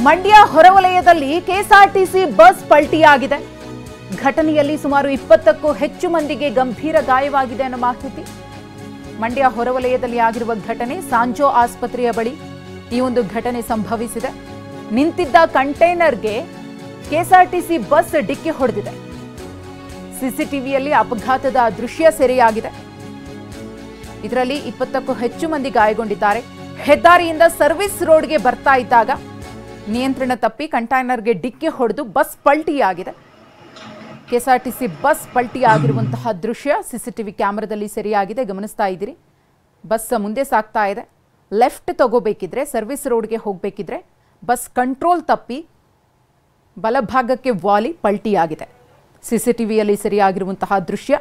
ಮಂಡ್ಯ ಹೊರವಲಯದಲ್ಲಿ KSRTC bus ಪಲ್ಟಿಯಾಗಿದೆ. ಘಟನೆಯಲ್ಲಿ ಸುಮಾರು 20ಕ್ಕೂ ಹೆಚ್ಚು ಮಂದಿಗೆ ಗಂಭೀರ ಗಾಯವಾಗಿದೆ ಅನ್ನೋ ಮಾಹಿತಿ. ಮಂಡ್ಯ ಹೊರವಲಯದಲ್ಲಿ ಆಗಿರುವ ಘಟನೆ ಸಾಂಜೋ ಆಸ್ಪತ್ರೆಯ ಬಳಿ ಈ ಒಂದು ಘಟನೆ ಸಂಭವಿಸಿದೆ. ನಿಂತಿದ್ದ ಕಂಟೈನರ್ಗೆ ಕೆಎಸ್ಆರ್ಟಿಸಿ ಬಸ್ ಡಿಕ್ಕಿ ಹೊಡೆದಿದೆ. ಸಿಸಿಟಿವಿಯಲ್ಲಿ ಅಪಘಾತದ ದೃಶ್ಯ ಸೆರೆಯಾಗಿದೆ. ಇದರಲ್ಲಿ 20ಕ್ಕೂ ಹೆಚ್ಚು ಮಂದಿ ಗಾಯಗೊಂಡಿದ್ದಾರೆ. ಹೆದ್ದಾರಿಯಿಂದ ಸರ್ವಿಸ್ ರೋಡ್ಗೆ ಬರ್ತಾ ಇದ್ದಾಗ ನಿಯಂತ್ರಣ ತಪ್ಪಿ ಕಂಟೈನರ್ಗೆ ಡಿಕ್ಕಿ ಹೊಡೆದು ಬಸ್ ಪಲ್ಟಿಯಾಗಿದೆ. ಕೆಎಸ್ಆರ್ಟಿಸಿ ಬಸ್ ಪಲ್ಟಿಯಾಗಿರುವಂತಹ ದೃಶ್ಯ ಸಿಸಿಟಿವಿ ಕ್ಯಾಮೆರಾದಲ್ಲಿ ಸೆರೆಯಾಗಿದೆ. ಗಮನಿಸ್ತಾ ಇದ್ದೀರಿ. ಬಸ್ ಮುಂದೆ ಸಾಗ್ತಾ ಇದೆ. ಲೆಫ್ಟ್ ತಗೋಬೇಕಿದ್ರೆ, ಸರ್ವಿಸ್ ರೋಡ್ಗೆ ಹೋಗಬೇಕಿದ್ರೆ ಬಸ್ ಕಂಟ್ರೋಲ್ ತಪ್ಪಿ ಬಲಭಾಗಕ್ಕೆ ವಾಲಿ ಪಲ್ಟಿಯಾಗಿದೆ. ಸಿಸಿಟಿವಿಯಲ್ಲಿ ಸೆರೆಯಾಗಿರುವಂತಹ ದೃಶ್ಯ.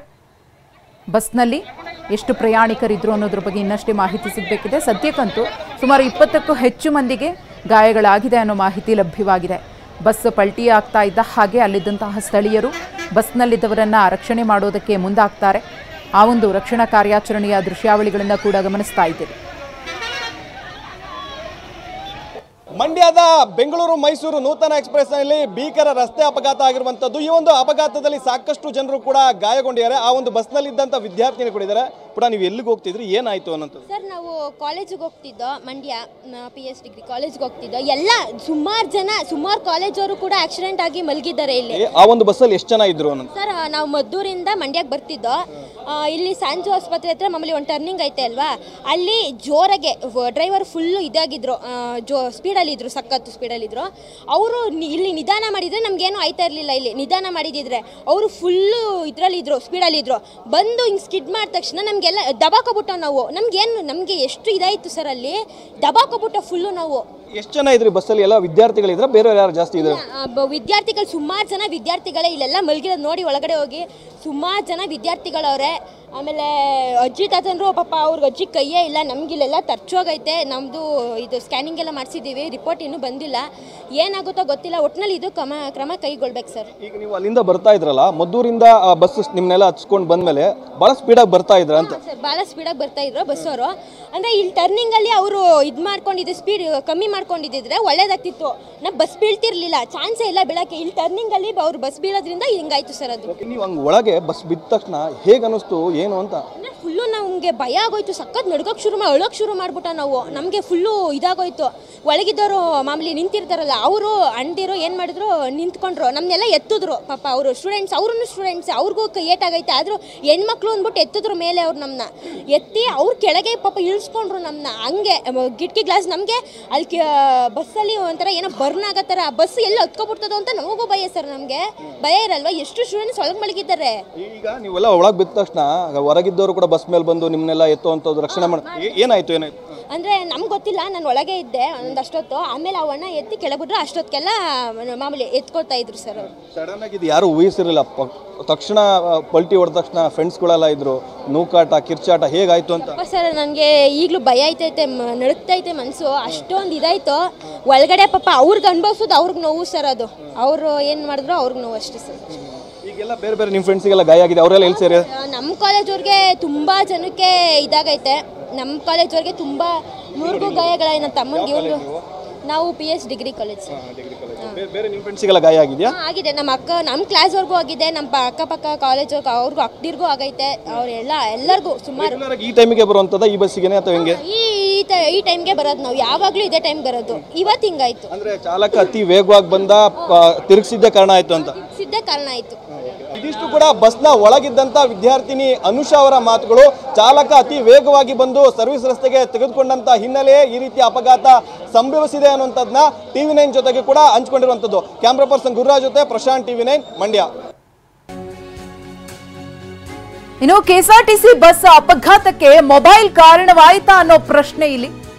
ಬಸ್ನಲ್ಲಿ ಎಷ್ಟು ಪ್ರಯಾಣಿಕರಿದ್ರು ಅನ್ನೋದ್ರ ಬಗ್ಗೆ ಇನ್ನಷ್ಟೇ ಮಾಹಿತಿ ಸಿಗಬೇಕಿದೆ. ಸದ್ಯಕ್ಕಂತೂ ಸುಮಾರು 20ಕ್ಕೂ ಹೆಚ್ಚು ಮಂದಿಗೆ ಗಾಯಗಳಾಗಿದೆ ಅನ್ನೋ ಮಾಹಿತಿ ಲಭ್ಯವಾಗಿದೆ. ಬಸ್ ಪಲ್ಟಿ ಆಗ್ತಾ ಇದ್ದ ಹಾಗೆ ಅಲ್ಲಿದ್ದಂತಹ ಸ್ಥಳೀಯರು ಬಸ್ನಲ್ಲಿದ್ದವರನ್ನ ರಕ್ಷಣೆ ಮಾಡೋದಕ್ಕೆ ಮುಂದಾಗ್ತಾರೆ. ಆ ಒಂದು ರಕ್ಷಣಾ ಕಾರ್ಯಾಚರಣೆಯ ದೃಶ್ಯಾವಳಿಗಳಿಂದ ಕೂಡ ಗಮನಿಸ್ತಾ ಇದ್ದೀರಿ. ಮಂಡ್ಯದ ಬೆಂಗಳೂರು ಮೈಸೂರು ನೂತನ ಎಕ್ಸ್ಪ್ರೆಸ್ ನಲ್ಲಿ ಭೀಕರ ರಸ್ತೆ ಅಪಘಾತ ಆಗಿರುವಂತದ್ದು. ಈ ಒಂದು ಅಪಘಾತದಲ್ಲಿ ಸಾಕಷ್ಟು ಜನರು ಕೂಡ ಗಾಯಗೊಂಡಿದ್ದಾರೆ. ಆ ಒಂದು ಬಸ್ ನಲ್ಲಿ ಇದ್ದಂತ ವಿದ್ಯಾರ್ಥಿಗಳು ಕೂಡ ಇದ್ದಾರೆ. ಕೂಡ ನೀವು ಎಲ್ಲಿಗೆ ಹೋಗ್ತಿದ್ರಿ, ಏನಾಯ್ತು ಅನ್ನೋದು? ಸರ್, ನಾವು ಕಾಲೇಜಿಗೆ ಹೋಗ್ತಿದ್ದೋ, ಮಂಡ್ಯ PS ಡಿಗ್ರಿ ಕಾಲೇಜ್ಗೆ ಹೋಗ್ತಿದ್ದೋ. ಎಲ್ಲ ಸುಮಾರು ಕಾಲೇಜವರು ಕೂಡ ಆಕ್ಸಿಡೆಂಟ್ ಆಗಿ ಮಲಗಿದ್ದಾರೆ ಇಲ್ಲಿ. ಆ ಒಂದು ಬಸ್ಸಲ್ಲಿ ಎಷ್ಟು ಜನ ಇದ್ರು ಅನ್ನೋದು? ಸರ್, ನಾವು ಮದ್ದೂರಿಂದ ಮಂಡ್ಯಕ್ಕೆ ಬರ್ತಿದ್ದೋ. ಇಲ್ಲಿ ಸಾಂಜೋ ಆಸ್ಪತ್ರೆ ಹತ್ರ ಮಾಮೂಲಿ ಒಂದು ಟರ್ನಿಂಗ್ ಐತೆ ಅಲ್ವಾ, ಅಲ್ಲಿ ಜೋರಾಗೆ ಡ್ರೈವರ್ ಫುಲ್ಲು ಇದಾಗಿದ್ರು, ಸ್ಪೀಡಲ್ಲಿ ಇದ್ರು, ಸಖತ್ತು ಸ್ಪೀಡಲ್ಲಿದ್ರು. ಅವರು ಇಲ್ಲಿ ನಿಧಾನ ಮಾಡಿದರೆ ನಮಗೇನು ಆಯ್ತಾ ಇರಲಿಲ್ಲ. ಇಲ್ಲಿ ನಿಧಾನ ಮಾಡಿದಿದ್ರೆ ಅವರು ಫುಲ್ಲು ಇದರಲ್ಲಿದ್ದರು, ಸ್ಪೀಡಲ್ಲಿದ್ದರು. ಬಂದು ಹಿಂಗೆ ಸ್ಕಿಡ್ ಮಾಡಿದ ತಕ್ಷಣ ನಮಗೆಲ್ಲ ದಬಾಕೊಬಿಟ್ಟು ನಾವು ನಮಗೆ ಎಷ್ಟು ಇದಾಯಿತು ಸರ್, ಅಲ್ಲಿ ದಬಾಕೊಬಿಟ್ಟು ಫುಲ್ಲು ನಾವು. ಎಷ್ಟು ಜನ ಇದ್ರಿ ಬಸ್ಸಲ್ಲಿ? ಎಲ್ಲ ವಿದ್ಯಾರ್ಥಿಗಳಿದ್ರ, ಬೇರೆ ಯಾರು ಜಾಸ್ತಿ ಇದ್ರು? ವಿದ್ಯಾರ್ಥಿಗಳು ಸುಮಾರು ಜನ ವಿದ್ಯಾರ್ಥಿಗಳೇ ಇಲ್ಲೆಲ್ಲ ಮಲಗಿರೋದು ನೋಡಿ. ಒಳಗಡೆ ಹೋಗಿ ಸುಮಾರು ಜನ ವಿದ್ಯಾರ್ಥಿಗಳವ್ರೆ. ಆಮೇಲೆ ಅಜ್ಜಿ ತಾತಂದ್ರು ಪಾಪ, ಅವ್ರಿಗೆ ಅಜ್ಜಿ ಕೈಯೇ ಇಲ್ಲ. ನಮಗಿಲ್ಲೆಲ್ಲ ತರ್ಚೋಗೈತೆ. ನಮ್ಮದು ಇದು ಸ್ಕ್ಯಾನಿಂಗ್ ಎಲ್ಲ ಮಾಡಿಸಿದ್ದೀವಿ, ರಿಪೋರ್ಟ್ ಇನ್ನೂ ಬಂದಿಲ್ಲ. ಏನಾಗುತ್ತೋ ಗೊತ್ತಿಲ್ಲ. ಒಟ್ಟಿನಲ್ಲಿ ಇದು ಕ್ರಮ ಕೈಗೊಳ್ಬೇಕು ಸರ್. ಈಗ ನೀವು ಅಲ್ಲಿಂದ ಬರ್ತಾ ಇದ್ರಲ್ಲ, ಮದ್ದೂರಿಂದ ಬಸ್ ನಿಮ್ಮನ್ನೆಲ್ಲ ಹಚ್ಕೊಂಡು ಬಂದಮೇಲೆ ಭಾಳ ಸ್ಪೀಡಾಗಿ ಬರ್ತಾ ಇದ್ರ ಅಂತ? ಸರ್, ಭಾಳ ಸ್ಪೀಡಾಗಿ ಬರ್ತಾ ಇದ್ರು ಬಸ್ಸವರು. ಅಂದರೆ ಇಲ್ಲಿ ಟರ್ನಿಂಗಲ್ಲಿ ಅವರು ಇದು ಮಾಡ್ಕೊಂಡಿದ್ದು, ಸ್ಪೀಡ್ ಕಮ್ಮಿ ಮಾಡ್ಕೊಂಡಿದ್ದಿದ್ರೆ ಒಳ್ಳೇದಾಗ್ತಿತ್ತು. ನಾವು ಬಸ್ ಬೀಳ್ತಿರ್ಲಿಲ್ಲ, ಚಾನ್ಸೇ ಇಲ್ಲ ಬೀಳಕ್ಕೆ. ಇಲ್ಲಿ ಟರ್ನಿಂಗಲ್ಲಿ ಅವ್ರು ಬಸ್ ಬೀಳೋದ್ರಿಂದ ಹಿಂಗಾಯ್ತು ಸರ್. ಅದು ನೀವು ಹಂಗೆ ಒಳಗೆ ಬಸ್ ಬಿದ್ದ ತಕ್ಷಣ ಹೇಗೆ ಅನ್ನಿಸ್ತು, ಏನು ಅಂತ? ಫುಲ್ಲು ನಮಗೆ ಭಯ ಆಗೋಯ್ತು. ಸಖತ್ ನಡ್ಕೋಕ್ಕೆ ಅಳೋಕ್ಕೆ ಶುರು ಮಾಡ್ಬಿಟ್ಟ ನಾವು. ನಮಗೆ ಫುಲ್ಲು ಇದಾಗೋಯ್ತು. ಒಳಗಿದ್ದವರು ಮಾಮೂಲಿ ನಿಂತಿರ್ತಾರಲ್ಲ, ಅವರು ಅಂಡಿರೋ ಏನು ಮಾಡಿದ್ರು, ನಿಂತ್ಕೊಂಡ್ರು. ನಮ್ಮನ್ನೆಲ್ಲ ಎತ್ತಿದ್ರು ಪಾಪ. ಅವರು ಸ್ಟೂಡೆಂಟ್ಸ್, ಅವ್ರಿಗೂ ಏಟಾಗೈತೆ. ಆದರೂ ಹೆಣ್ಮಕ್ಳು ಅಂದ್ಬಿಟ್ಟು ಎತ್ತಿದ್ರು ಮೇಲೆ. ಅವ್ರು ನಮ್ಮನ್ನ ಎತ್ತಿ ಅವ್ರು ಕೆಳಗೆ ಪಾಪ ಇಳಿಸ್ಕೊಂಡ್ರು ನಮ್ಮನ್ನ. ಹಂಗೆ ಕಿಟಕಿ ಗ್ಲಾಸ್ ನಮಗೆ ಅಲ್ಲಿ ಬಸ್ಸಲ್ಲಿ ಒಂಥರ ಏನೋ ಬರ್ನ್ ಆಗತ್ತಾರ. ಬಸ್ ಎಲ್ಲ ಹತ್ಕೊಬಿಡ್ತದೋ ಅಂತ ನಮಗೂ ಭಯ ಸರ್. ನಮಗೆ ಭಯ ಇರಲ್ವಾ? ಎಷ್ಟು ಸ್ಟೂಡೆಂಟ್ಸ್ ಒಳಗೆ ಮಲಗಿದ್ದಾರೆ. ಈಗ ನೀವೆಲ್ಲ ಒಳಗೆ ಬಿದ್ದ ತಕ್ಷಣ ಹೊರಗಿದ್ದವರು ಕೂಡ ಬಸ್ ಮೇಲೆ ಬಂದು ನಿಮ್ಮನ್ನೆಲ್ಲ ಎತ್ತುವಂಥದ್ದು, ರಕ್ಷಣೆ ಮಾಡಿ ಏನಾಯ್ತು? ಅಂದರೆ ನಮ್ಗೆ ಗೊತ್ತಿಲ್ಲ. ನಾನು ಒಳಗೆ ಇದ್ದೆ ಒಂದಷ್ಟೊತ್ತು. ಆಮೇಲೆ ಅವಣ್ಣ ಎತ್ತಿ ಕೆಳಬಿಟ್ರು. ಅಷ್ಟೊತ್ತಿಗೆಲ್ಲ ಮಾಮೂಲಿ ಎತ್ಕೊಳ್ತಾ ಇದ್ರು ಸರ್. ಅವರು ಸಡನ್ ಆಗಿ ಇದು ಯಾರು ಊಹಿಸಿರಲಿಲ್ಲ. ತಕ್ಷಣ ಪಲ್ಟಿ ಹೊಡೆದ ತಕ್ಷಣ ಫ್ರೆಂಡ್ಸ್ಗಳೆಲ್ಲ ಇದ್ರು, ನೂಕಾಟ ಕಿರ್ಚಾಟ ಹೇಗಾಯ್ತು ಅಂತ? ಸರ್, ನನಗೆ ಈಗಲೂ ಭಯ ಐತೈತೆ, ನಡುಕ್ತೈತೆ ಮನಸ್ಸು. ಅಷ್ಟೊಂದು ಇದಾಯ್ತು ಒಳಗಡೆ. ಪಾಪ ಅವ್ರಿಗೆ ಅನುಭವಿಸೋದು ಅವ್ರಿಗೆ ನೋವು ಸರ್. ಅದು ಅವರು ಏನು ಮಾಡಿದ್ರು ಅವ್ರಿಗೆ ನೋವು ಅಷ್ಟೇ ಸರ್. ಈಗೆಲ್ಲ ಬೇರೆ ಬೇರೆ ನಿಮ್ಮ ಫ್ರೆಂಡ್ಸಿಗೆಲ್ಲ ಗಾಯ ಆಗಿದೆ, ಅವರೆಲ್ಲ ಎಲ್ಲಿ ಸೇರಿ? ನಮ್ಮ ಕಾಲೇಜವ್ರಿಗೆ ತುಂಬ ಜನಕ್ಕೆ ಇದಾಗೈತೆ. ನಮ್ಮ ಕಾಲೇಜವ್ರಿಗೆ ತುಂಬ 100ಗೂ ಗಾಯಗಳ. ನನ್ನ ತಮ್ಮನಿಗೆ ಇವರು ನಾವು PS ಡಿಗ್ರಿ ಕಾಲೇಜ್. ಬೇರೆ ನಿಮ್ಮ ಫ್ರೆಂಡ್ಸಿಗೆಲ್ಲ ಗಾಯ ಆಗಿದೆಯಾ? ಆಗಿದೆ. ನಮ್ಮ ಕ್ಲಾಸ್ವರೆಗೂ ಆಗಿದೆ. ನಮ್ಮ ಅಕ್ಕಪಕ್ಕ ಕಾಲೇಜ್ ಅವ್ರಿಗೂ ಅಕ್ಕದಿರ್ಗೂ ಆಗೈತೆ. ಎಲ್ಲರಿಗೂ ಸುಮಾರು. ಈ ಟೈಮಿಗೆ ಬರುವಂಥದ್ದು ಈ ಬಸ್ಸಿಗೆ ಅಥವಾ ಹೆಂಗೆ? ಈ ಟೈಮ್ಗೆ ಬರೋದು. ನಾವು ಯಾವಾಗಲೂ ಇದೇ ಟೈಮ್ ಬರೋದು. ಇವತ್ತು ಹಿಂಗಾಯ್ತು. ಅಂದ್ರೆ ಚಾಲಕ ಅತಿ ವೇಗವಾಗಿ ಬಂದ, ತಿರುಗಿಸಿದ್ದೇ ಕಾರಣ ಆಯ್ತು ಅಂತ? ಇದಿಷ್ಟು ಕೂಡ ಬಸ್ನ ಒಳಗಿದ್ದಂತ ವಿದ್ಯಾರ್ಥಿನಿ ಅನುಷಾ ಅವರ ಮಾತುಗಳು. ಚಾಲಕ ಅತಿ ವೇಗವಾಗಿ ಬಂದು ಸರ್ವಿಸ್ ರಸ್ತೆಗೆ ತೆಗೆದುಕೊಂಡಂತ ಹಿನ್ನೆಲೆ ಈ ರೀತಿ ಅಪಘಾತ ಸಂಭವಿಸಿದೆ ಅನ್ನುವಂಥದ್ದನ್ನ TV9 ಜೊತೆಗೆ ಕೂಡ ಹಂಚಿಕೊಂಡಿರುವಂಥದ್ದು. ಕ್ಯಾಮ್ರಾ ಪರ್ಸನ್ ಗುರುರಾಜ್ ಜೊತೆ ಪ್ರಶಾಂತ್, TV9 ಮಂಡ್ಯ. ಇನ್ನು ಕೆಎಸ್ಆರ್ಟಿಸಿ ಬಸ್ ಅಪಘಾತಕ್ಕೆ ಮೊಬೈಲ್ ಕಾರಣವಾಯಿತಾ ಅನ್ನೋ ಪ್ರಶ್ನೆ ಇಲ್ಲಿ.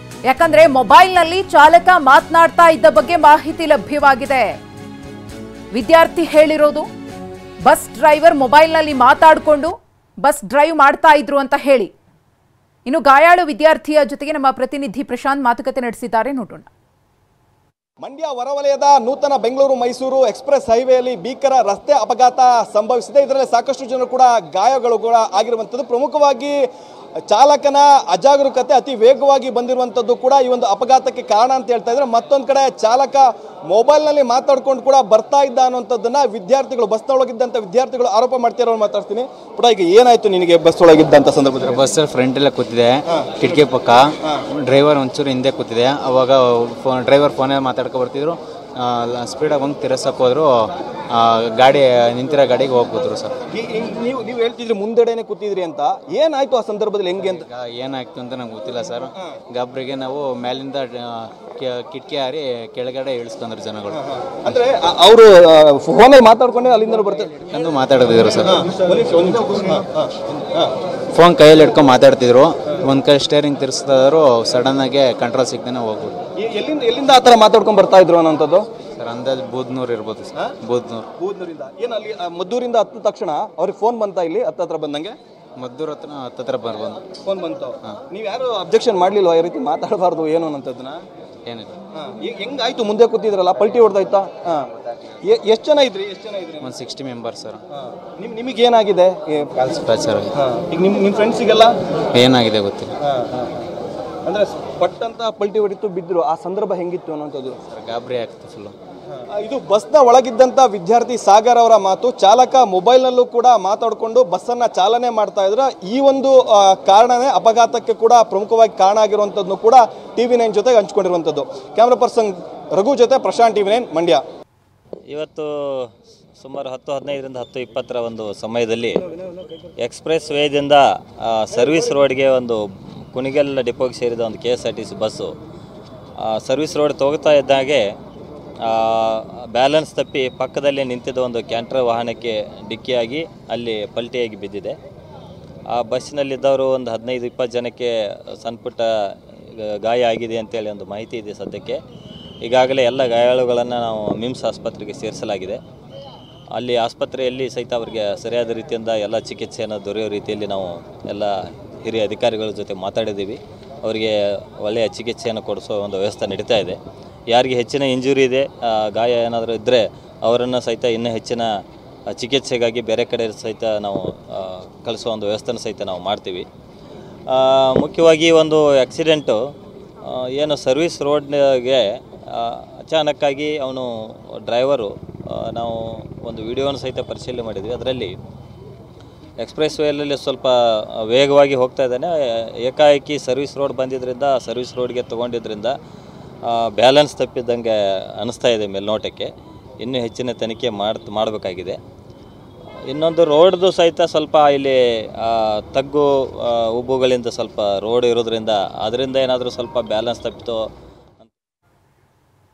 ಯಾಕಂದ್ರೆ ಮೊಬೈಲ್ನಲ್ಲಿ ಚಾಲಕ ಮಾತನಾಡ್ತಾ ಇದ್ದ ಬಗ್ಗೆ ಮಾಹಿತಿ ಲಭ್ಯವಾಗಿದೆ. ವಿದ್ಯಾರ್ಥಿ ಹೇಳಿರೋದು, ಬಸ್ ಡ್ರೈವರ್ ಮೊಬೈಲ್ನಲ್ಲಿ ಮಾತಾಡಿಕೊಂಡು ಬಸ್ ಡ್ರೈವ್ ಮಾಡ್ತಾ ಇದ್ರು ಅಂತ ಹೇಳಿ. ಇನ್ನು ಗಾಯಾಳು ವಿದ್ಯಾರ್ಥಿಯ ಜೊತೆಗೆ ನಮ್ಮ ಪ್ರತಿನಿಧಿ ಪ್ರಶಾಂತ್ ಮಾತುಕತೆ ನಡೆಸಿದ್ದಾರೆ, ನೋಡೋಣ. ಮಂಡ್ಯ ಹೊರವಲಯದ ನೂತನ ಬೆಂಗಳೂರು ಮೈಸೂರು ಎಕ್ಸ್‌ಪ್ರೆಸ್ ಹೈವೇಯಲ್ಲಿ ಭೀಕರ ರಸ್ತೆ ಅಪಘಾತ ಸಂಭವಿಸಿದೆ. ಇದರಲ್ಲಿ ಸಾಕಷ್ಟು ಜನರು ಕೂಡ ಗಾಯಗಳು ಕೂಡ ಆಗಿರುವಂತದ್ದು. ಪ್ರಮುಖವಾಗಿ ಚಾಲಕನ ಅಜಾಗರೂಕತೆ ಅತಿ ವೇಗವಾಗಿ ಬಂದಿರುವಂಥದ್ದು ಕೂಡ ಈ ಒಂದು ಅಪಘಾತಕ್ಕೆ ಕಾರಣ ಅಂತ ಹೇಳ್ತಾ ಇದ್ರೆ. ಮತ್ತೊಂದು ಕಡೆ ಚಾಲಕ ಮೊಬೈಲ್ನಲ್ಲಿ ಮಾತಾಡ್ಕೊಂಡು ಕೂಡ ಬರ್ತಾ ಇದ್ದ ಅನ್ನುವಂಥದ್ದನ್ನ ವಿದ್ಯಾರ್ಥಿಗಳು, ಬಸ್ನೊಳಗಿದ್ದಂಥ ವಿದ್ಯಾರ್ಥಿಗಳು ಆರೋಪ ಮಾಡ್ತಿರೋ ಮಾತಾಡ್ತೀನಿ. ಪುಟ, ಈಗ ಏನಾಯ್ತು ನಿನಗೆ ಬಸ್ ಒಳಗಿದ್ದಂಥ ಸಂದರ್ಭದಲ್ಲಿ? ಬಸ್ಸಲ್ಲಿ ಫ್ರಂಟ್ ಎಲ್ಲ ಕೂತಿದೆ, ಕಿಟಕಿ ಪಕ್ಕ. ಡ್ರೈವರ್ ಒಂಚೂರು ಹಿಂದೆ ಕೂತಿದೆ. ಅವಾಗ ಡ್ರೈವರ್ ಫೋನಲ್ಲಿ ಮಾತಾಡ್ಕೊ ಬರ್ತಿದ್ರು. ಸ್ಪೀಡಾಗಿ ಬಂದು ತಿರ್ಸಕ್ಕೆ ಹೋದ್ರು. ಗಾಡಿ ನಿಂತಿರೋ ಗಾಡಿಗೆ ಹೋಗ್ಬೋದ್ರು ಸರ್. ನೀವು ಹೇಳ್ತಿದ್ರಿ ಮುಂದೆಡೆನೆ ಕೂತಿದ್ರಿ ಅಂತ, ಏನಾಯ್ತು ಆ ಸಂದರ್ಭದಲ್ಲಿ, ಹೆಂಗೆ ಅಂತ? ಏನಾಯ್ತು ಅಂತ ನಂಗೆ ಗೊತ್ತಿಲ್ಲ ಸರ್. ಗಾಬ್ರಿಗೆ ನಾವು ಮೇಲಿಂದ ಕಿಟಕಿ ಹಾರಿ ಕೆಳಗಡೆ ಇಳಿಸ್ಕೊಂಡ್ರು ಜನಗಳು. ಅಂದ್ರೆ ಅವರು ಫೋನಲ್ಲಿ ಮಾತಾಡ್ಕೊಂಡೆ ಅಲ್ಲಿಂದ ಬರ್ತಾರೆ ಮಾತಾಡ್ತಿದ್ರು ಸರ್. ಫೋನ್ ಕೈಯಲ್ಲಿ ಹಿಡ್ಕೊಂಡು ಮಾತಾಡ್ತಿದ್ರು. ಒಂದು ಕೈ ಸ್ಟೇರಿಂಗ್ ತಿರ್ಸ್ತಿದ್ರು. ಸಡನ್ ಆಗಿ ಕಂಟ್ರೋಲ್ ಸಿಗ್ತಾನೆ ಹೋಗ್ಬೋದು. ಎಲ್ಲಿಂದ ಆ ಥರ ಮಾತಾಡ್ಕೊಂಡು ಬರ್ತಾ ಇದ್ರು ಅನ್ನೋಂಥದ್ದು ಸರ್? ಅಂದಾಜು ಬೂದ್ನೂರು ಇರ್ಬೋದು ಸರ್. ಬೂದ್ನೂರಿಂದ ಏನು ಅಲ್ಲಿ ಮದ್ದೂರಿಂದ ಹತ್ತಿದ ತಕ್ಷಣ ಅವ್ರಿಗೆ ಫೋನ್ ಬಂತ? ಇಲ್ಲಿ ಹತ್ರ ಬಂದಂಗೆ ಮದ್ದೂರು ಹತ್ರ ಬರ್ಬೋದು ಫೋನ್ ಬಂತು. ನೀವು ಯಾರು ಅಬ್ಜೆಕ್ಷನ್ ಮಾಡ್ಲಿಲ್ವಾ ಈ ರೀತಿ ಮಾತಾಡಬಾರ್ದು ಏನು ಅನ್ನೋಂಥದ್ದನ್ನ? ಏನಿಲ್ಲ. ಈಗ ಹೆಂಗಾಯ್ತು? ಮುಂದೆ ಕೂತಿದ್ರಲ್ಲ, ಪಲ್ಟಿ ಹೊಡೆದಾಯ್ತಾ? ಎಷ್ಟು ಜನ ಇದ್ರಿ? ಒಂದು 60 ಮೆಂಬರ್ಸ್ ಸರ್. ನಿಮಗೆ ಏನಾಗಿದೆ? ಸರ್ ಈಗ ನಿಮ್ಮ ಫ್ರೆಂಡ್ಸಿಗೆಲ್ಲ ಏನಾಗಿದೆ ಗೊತ್ತಿಲ್ಲ. ಅಂದ್ರೆ ಪಟ್ಟಂತ ಪಲ್ಟಿ ಹೊಡಿತು, ಬಿದ್ದರು. ಆ ಸಂದರ್ಭ ಹೆಂಗಿತ್ತು ಅನ್ನೋಂಥದ್ದು? ಗಾಬರಿ ಆಗ್ತದೆ ಫುಲ್ಲು. ಇದು ಬಸ್ನ ಒಳಗಿದ್ದಂಥ ವಿದ್ಯಾರ್ಥಿ ಸಾಗರ್ ಅವರ ಮಾತು. ಚಾಲಕ ಮೊಬೈಲ್ನಲ್ಲೂ ಕೂಡ ಮಾತಾಡಿಕೊಂಡು ಬಸ್ಸನ್ನು ಚಾಲನೆ ಮಾಡ್ತಾ ಇದ್ರೆ. ಈ ಒಂದು ಕಾರಣನೇ ಅಪಘಾತಕ್ಕೆ ಕೂಡ ಪ್ರಮುಖವಾಗಿ ಕಾರಣ ಆಗಿರುವಂಥದ್ದು ಕೂಡ TV9 ಜೊತೆಗೆ ಹಂಚ್ಕೊಂಡಿರುವಂಥದ್ದು. ಕ್ಯಾಮ್ರಾ ಪರ್ಸನ್ ರಘು ಜೊತೆ ಪ್ರಶಾಂತ್, TV9 ಮಂಡ್ಯ. ಇವತ್ತು ಸುಮಾರು 10:15ರಿಂದ 10:20 ಒಂದು ಸಮಯದಲ್ಲಿ ಎಕ್ಸ್ಪ್ರೆಸ್ ವೇದಿಂದ ಸರ್ವಿಸ್ ರೋಡ್ಗೆ ಒಂದು ಕುಣಿಗಲ್ ಡಿಪೋಗೆ ಸೇರಿದ ಒಂದು KSRTC ಬಸ್ಸು ಸರ್ವಿಸ್ ರೋಡ್ ಹೋಗ್ತಾ ಇದ್ದಾಗೆ ಬ್ಯಾಲೆನ್ಸ್ ತಪ್ಪಿ ಪಕ್ಕದಲ್ಲಿ ನಿಂತಿದ್ದ ಒಂದು ಕ್ಯಾಂಟರ್ ವಾಹನಕ್ಕೆ ಡಿಕ್ಕಿಯಾಗಿ ಅಲ್ಲಿ ಪಲ್ಟಿಯಾಗಿ ಬಿದ್ದಿದೆ. ಆ ಬಸ್ಸಿನಲ್ಲಿದ್ದವರು ಒಂದು 15-20 ಜನಕ್ಕೆ ಸಣ್ಣ ಪುಟ್ಟ ಗಾಯ ಆಗಿದೆ ಅಂತೇಳಿ ಒಂದು ಮಾಹಿತಿ ಇದೆ ಸದ್ಯಕ್ಕೆ. ಈಗಾಗಲೇ ಎಲ್ಲ ಗಾಯಾಳುಗಳನ್ನು ನಾವು ಮಿಮ್ಸ್ ಆಸ್ಪತ್ರೆಗೆ ಸೇರಿಸಲಾಗಿದೆ. ಅಲ್ಲಿ ಆಸ್ಪತ್ರೆಯಲ್ಲಿ ಸಹಿತ ಅವರಿಗೆ ಸರಿಯಾದ ರೀತಿಯಿಂದ ಎಲ್ಲ ಚಿಕಿತ್ಸೆಯನ್ನು ದೊರೆಯೋ ರೀತಿಯಲ್ಲಿ ನಾವು ಎಲ್ಲ ಹಿರಿಯ ಅಧಿಕಾರಿಗಳ ಜೊತೆ ಮಾತಾಡಿದ್ದೀವಿ. ಅವರಿಗೆ ಒಳ್ಳೆಯ ಚಿಕಿತ್ಸೆಯನ್ನು ಕೊಡಿಸೋ ಒಂದು ವ್ಯವಸ್ಥೆ ನಡೀತಾ ಇದೆ. ಯಾರಿಗೆ ಹೆಚ್ಚಿನ ಇಂಜುರಿ ಇದೆ, ಗಾಯ ಏನಾದರೂ ಇದ್ದರೆ ಅವರನ್ನು ಸಹಿತ ಇನ್ನೂ ಹೆಚ್ಚಿನ ಚಿಕಿತ್ಸೆಗಾಗಿ ಬೇರೆ ಕಡೆ ಸಹಿತ ನಾವು ಕಳಿಸೋ ಒಂದು ವ್ಯವಸ್ಥೆನ ಸಹಿತ ನಾವು ಮಾಡ್ತೀವಿ. ಮುಖ್ಯವಾಗಿ ಒಂದು ಆಕ್ಸಿಡೆಂಟು ಏನು ಸರ್ವಿಸ್ ರೋಡ್ಗೆ ಅಚಾನಕ್ಕಾಗಿ ಅವನು ಡ್ರೈವರು, ನಾವು ಒಂದು ವಿಡಿಯೋನ ಸಹಿತ ಪರಿಶೀಲನೆ ಮಾಡಿದ್ವಿ. ಅದರಲ್ಲಿ ಎಕ್ಸ್ಪ್ರೆಸ್ ವೇಯಲ್ಲಿ ಸ್ವಲ್ಪ ವೇಗವಾಗಿ ಹೋಗ್ತಾ ಇದ್ದಾನೆ. ಏಕಾಏಕಿ ಸರ್ವಿಸ್ ರೋಡ್ ಬಂದಿದ್ದರಿಂದ, ಸರ್ವಿಸ್ ರೋಡ್ಗೆ ತೊಗೊಂಡಿದ್ದರಿಂದ ಬ್ಯಾಲೆನ್ಸ್ ತಪ್ಪಿದ್ದಂಗೆ ಅನ್ನಿಸ್ತಾ ಇದೆ ಮೇಲ್ನೋಟಕ್ಕೆ. ಇನ್ನೂ ಹೆಚ್ಚಿನ ತನಿಖೆ ಮಾಡಬೇಕಾಗಿದೆ. ಇನ್ನೊಂದು ರೋಡ್ದು ಸಹಿತ ಸ್ವಲ್ಪ ಇಲ್ಲಿ ತಗ್ಗು ಉಬ್ಬುಗಳಿಂದ ಸ್ವಲ್ಪ ರೋಡ್ ಇರೋದ್ರಿಂದ ಅದರಿಂದ ಏನಾದರೂ ಸ್ವಲ್ಪ ಬ್ಯಾಲೆನ್ಸ್ ತಪ್ಪಿತೋ